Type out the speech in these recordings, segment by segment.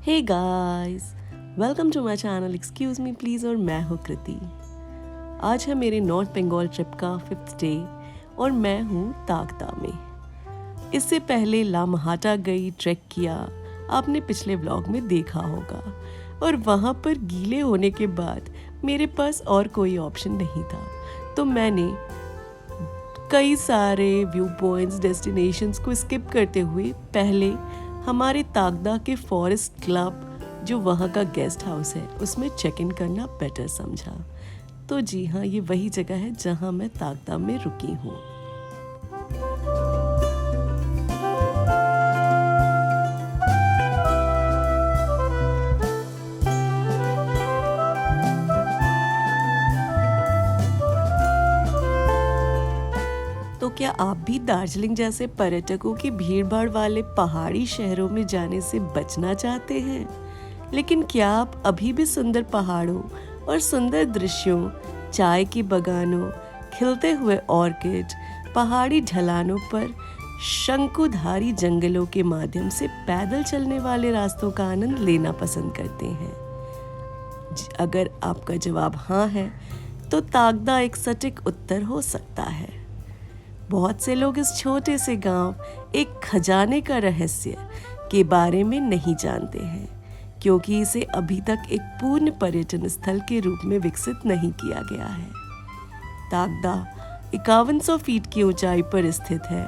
Hey guys, welcome to my channel excuse me please. और मैं हूँ कृति। आज है मेरे नॉर्थ बंगाल ट्रिप का 5th डे और मैं हूँ तागदा में। इससे पहले लामहाटा गई, ट्रैक किया, आपने पिछले व्लॉग में देखा होगा। और वहाँ पर गीले होने के बाद मेरे पास और कोई ऑप्शन नहीं था, तो मैंने कई सारे व्यू पॉइंट्स, डेस्टिनेशंस को स्किप करते हुए पहले हमारे तागदा के फॉरेस्ट क्लब, जो वहाँ का गेस्ट हाउस है, उसमें चेक इन करना बेटर समझा। तो जी हाँ, ये वही जगह है जहाँ मैं तागदा में रुकी हूँ। तो क्या आप भी दार्जिलिंग जैसे पर्यटकों की भीड़भाड़ वाले पहाड़ी शहरों में जाने से बचना चाहते हैं? लेकिन क्या आप अभी भी सुंदर पहाड़ों और सुंदर दृश्यों, चाय की बगानों, खिलते हुए ऑर्किड, पहाड़ी ढलानों पर शंकुधारी जंगलों के माध्यम से पैदल चलने वाले रास्तों का आनंद लेना पसंद करते हैं? अगर आपका जवाब हाँ है, तो तागदा एक सटीक उत्तर हो सकता है। बहुत से लोग इस छोटे से गांव, एक खजाने का रहस्य के बारे में नहीं जानते हैं, क्योंकि इसे अभी तक एक पूर्ण पर्यटन स्थल के रूप में विकसित नहीं किया गया है। तागदा 5100 फीट की ऊंचाई पर स्थित है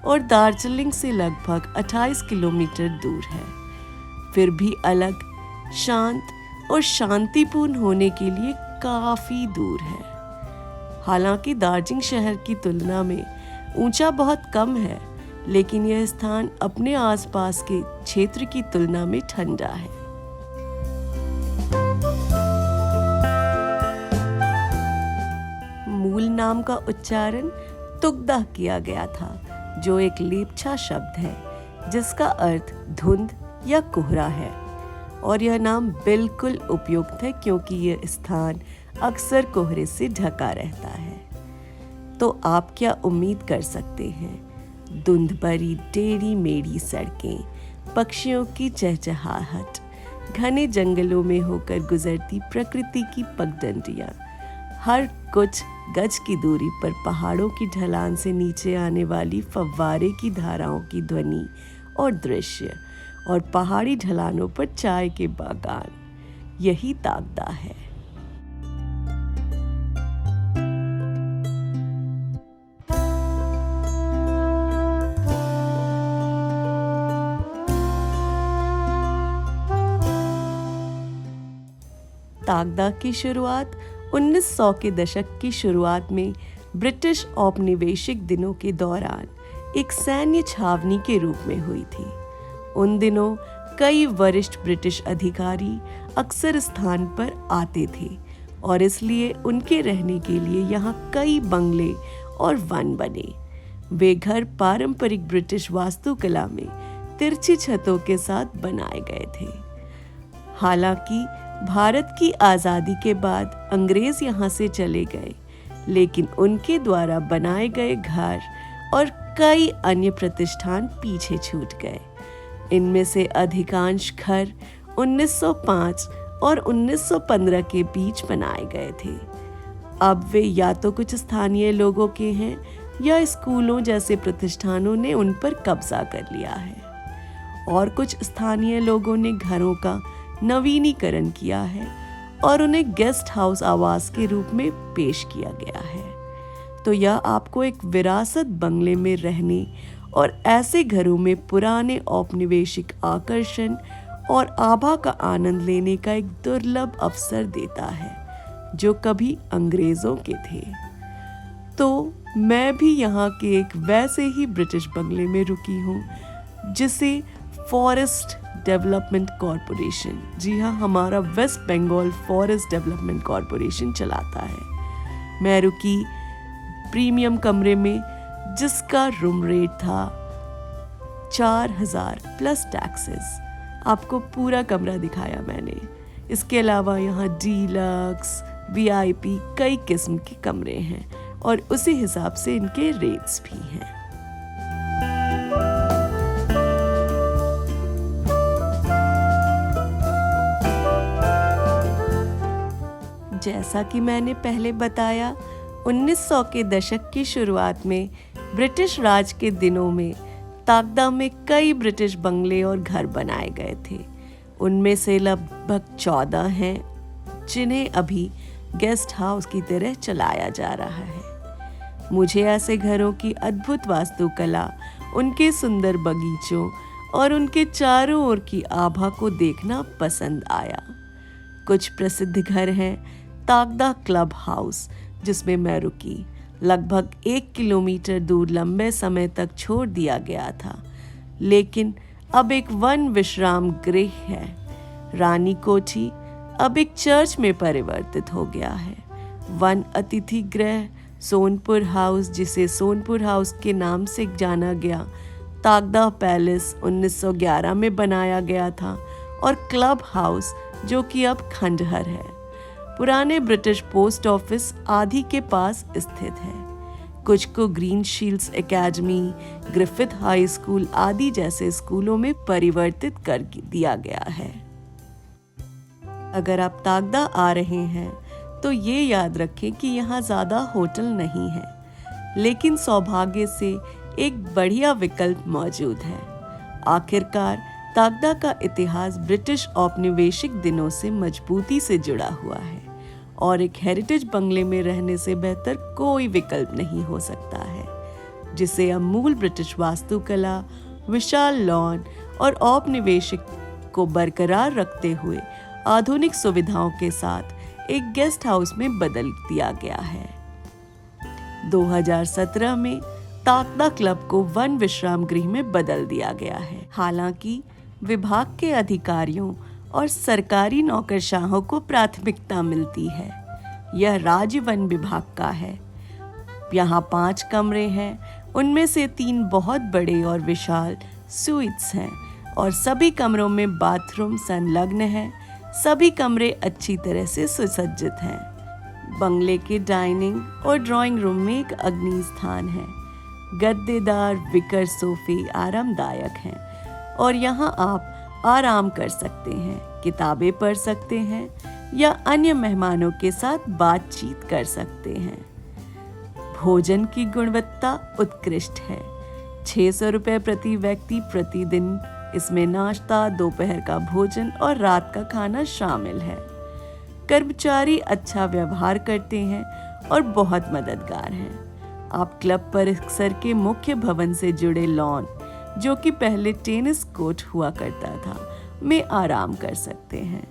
और दार्जिलिंग से लगभग 28 किलोमीटर दूर है। फिर भी अलग, शांत और शांतिपूर्ण होने के लिए काफी दूर है। हालांकि दार्जिलिंग शहर की तुलना में ऊंचा बहुत कम है, लेकिन यह स्थान अपने आसपास के क्षेत्र की तुलना में ठंडा है। मूल नाम का उच्चारण तुगदा किया गया था, जो एक लेप्चा शब्द है जिसका अर्थ धुंध या कोहरा है। और यह नाम बिल्कुल उपयुक्त है, क्योंकि यह स्थान अक्सर कोहरे से ढका रहता है। तो आप क्या उम्मीद कर सकते हैं? धुंध भरी टेढ़ी मेढ़ी सड़कें, पक्षियों की चहचहाहट, घने जंगलों में होकर गुजरती प्रकृति की पगडंडियां, हर कुछ गज की दूरी पर पहाड़ों की ढलान से नीचे आने वाली फव्वारे की धाराओं की ध्वनि और दृश्य, और पहाड़ी ढलानों पर चाय के बागान, यही तागदा है। तागदा की शुरुआत 1900 के दशक की शुरुआत में ब्रिटिश औपनिवेशिक दिनों के दौरान एक सैन्य छावनी के रूप में हुई थी। उन दिनों कई वरिष्ठ ब्रिटिश अधिकारी अक्सर स्थान पर आते थे और इसलिए उनके रहने के लिए यहाँ कई बंगले और वन बने। वे घर पारंपरिक ब्रिटिश वास्तुकला में तिरछी छतों के साथ बनाए गए थे। हालांकि भारत की आज़ादी के बाद अंग्रेज यहाँ से चले गए, लेकिन उनके द्वारा बनाए गए घर और कई अन्य प्रतिष्ठान पीछे छूट गए। इनमें से अधिकांश घर 1905 और 1915 के बीच बनाए गए थे। अब वे या तो कुछ स्थानीय लोगों के हैं, या स्कूलों जैसे प्रतिष्ठानों ने उन पर कब्जा कर लिया है। और कुछ स्थानीय लोगों ने घरों का नवीनीकरण किया है और उन्हें गेस्ट हाउस आवास के रूप में पेश किया गया है। तो यह आपको एक विरासत बंगले में रहने और ऐसे घरों में पुराने औपनिवेशिक आकर्षण और आभा का आनंद लेने का एक दुर्लभ अवसर देता है, जो कभी अंग्रेजों के थे। तो मैं भी यहाँ के एक वैसे ही ब्रिटिश बंगले में रुकी हूँ, जिसे फॉरेस्ट डेवलपमेंट कॉरपोरेशन, जी हाँ, हमारा West Bengal forest development corporation चलाता है। मैं रुकी प्रीमियम कमरे में, जिसका रूम रेट था 4000 प्लस टैक्सेस। आपको पूरा कमरा दिखाया मैंने। इसके अलावा यहाँ डीलक्स, VIP कई किस्म के कमरे हैं और उसी हिसाब से इनके रेट्स भी हैं। जैसा कि मैंने पहले बताया, 1900 के दशक की शुरुआत में ब्रिटिश राज के दिनों में तागदा में कई ब्रिटिश बंगले और घर बनाए गए थे। उनमें से लगभग 14 हैं जिन्हें अभी गेस्ट हाउस की तरह चलाया जा रहा है। मुझे ऐसे घरों की अद्भुत वास्तुकला, उनके सुंदर बगीचों और उनके चारों ओर की आभा को देखना पसंद आया। कुछ प्रसिद्ध घर हैं तागदा क्लब हाउस, जिसमें मैं रुकी। लगभग 1 किलोमीटर दूर लंबे समय तक छोड़ दिया गया था, लेकिन अब एक वन विश्राम गृह है। रानी कोठी अब एक चर्च में परिवर्तित हो गया है। वन अतिथि गृह सोनपुर हाउस, जिसे सोनपुर हाउस के नाम से जाना गया, तागदा पैलेस 1911 में बनाया गया था, और क्लब हाउस जो कि अब खंडहर है, पुराने ब्रिटिश पोस्ट ऑफिस आदि के पास स्थित है। कुछ को green shields academy, Griffith high school आदि जैसे स्कूलों में परिवर्तित कर दिया गया है। अगर आप तागदा आ रहे हैं तो ये याद रखें कि यहाँ ज़्यादा होटल नहीं है, लेकिन सौभाग्य से एक बढ़िया विकल्प मौजूद है। आखिरकार तागदा का इतिहास ब्रिटिश औपनिवेशिक दिनों से मजबूती से जुड़ा हुआ है, और एक हेरिटेज बंगले में रहने से बेहतर कोई विकल्प नहीं हो सकता है, जिसे अमूल ब्रिटिश वास्तुकला, विशाल लॉन और औपनिवेशिक को बरकरार रखते हुए आधुनिक सुविधाओं के साथ एक गेस्ट हाउस में बदल दिया गया है। 2017 में तागदा क्लब को वन विश्राम गृह में बदल दिया गया है। हालांकि विभाग के अधिकारियों और सरकारी नौकरशाहों को प्राथमिकता मिलती है। यह राज्य वन विभाग का है। यहाँ 5 कमरे हैं, उनमें से 3 बहुत बड़े और विशाल स्वीट्स हैं, और सभी कमरों में बाथरूम संलग्न है। सभी कमरे अच्छी तरह से सुसज्जित हैं। बंगले के डाइनिंग और ड्राइंग रूम में एक अग्नि स्थान है। गद्देदार विकर सोफे आरामदायक हैं, और यहाँ आप आराम कर सकते हैं, किताबें पढ़ सकते हैं या अन्य मेहमानों के साथ बातचीत कर सकते हैं। भोजन की गुणवत्ता उत्कृष्ट है। 600 रुपये प्रति व्यक्ति प्रतिदिन। इसमें नाश्ता, दोपहर का भोजन और रात का खाना शामिल है। कर्मचारी अच्छा व्यवहार करते हैं और बहुत मददगार हैं। आप क्लब परिसर के मुख्य भवन से जुड़े लॉन, जो कि पहले टेनिस कोर्ट हुआ करता था, में आराम कर सकते हैं।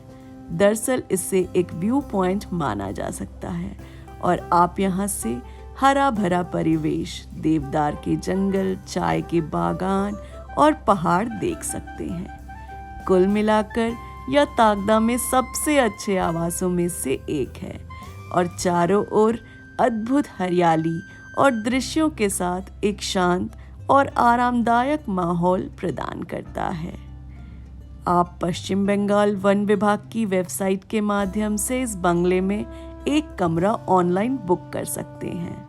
दरअसल इससे एक व्यू पॉइंट माना जा सकता है, और आप यहाँ से हरा भरा परिवेश, देवदार के जंगल, चाय के बागान और पहाड़ देख सकते हैं। कुल मिलाकर यह तागदा में सबसे अच्छे आवासों में से एक है, और चारों ओर अद्भुत हरियाली और दृश्यों के साथ एक शांत और आरामदायक माहौल प्रदान करता है। आप पश्चिम बंगाल वन विभाग की वेबसाइट के माध्यम से इस बंगले में एक कमरा ऑनलाइन बुक कर सकते हैं।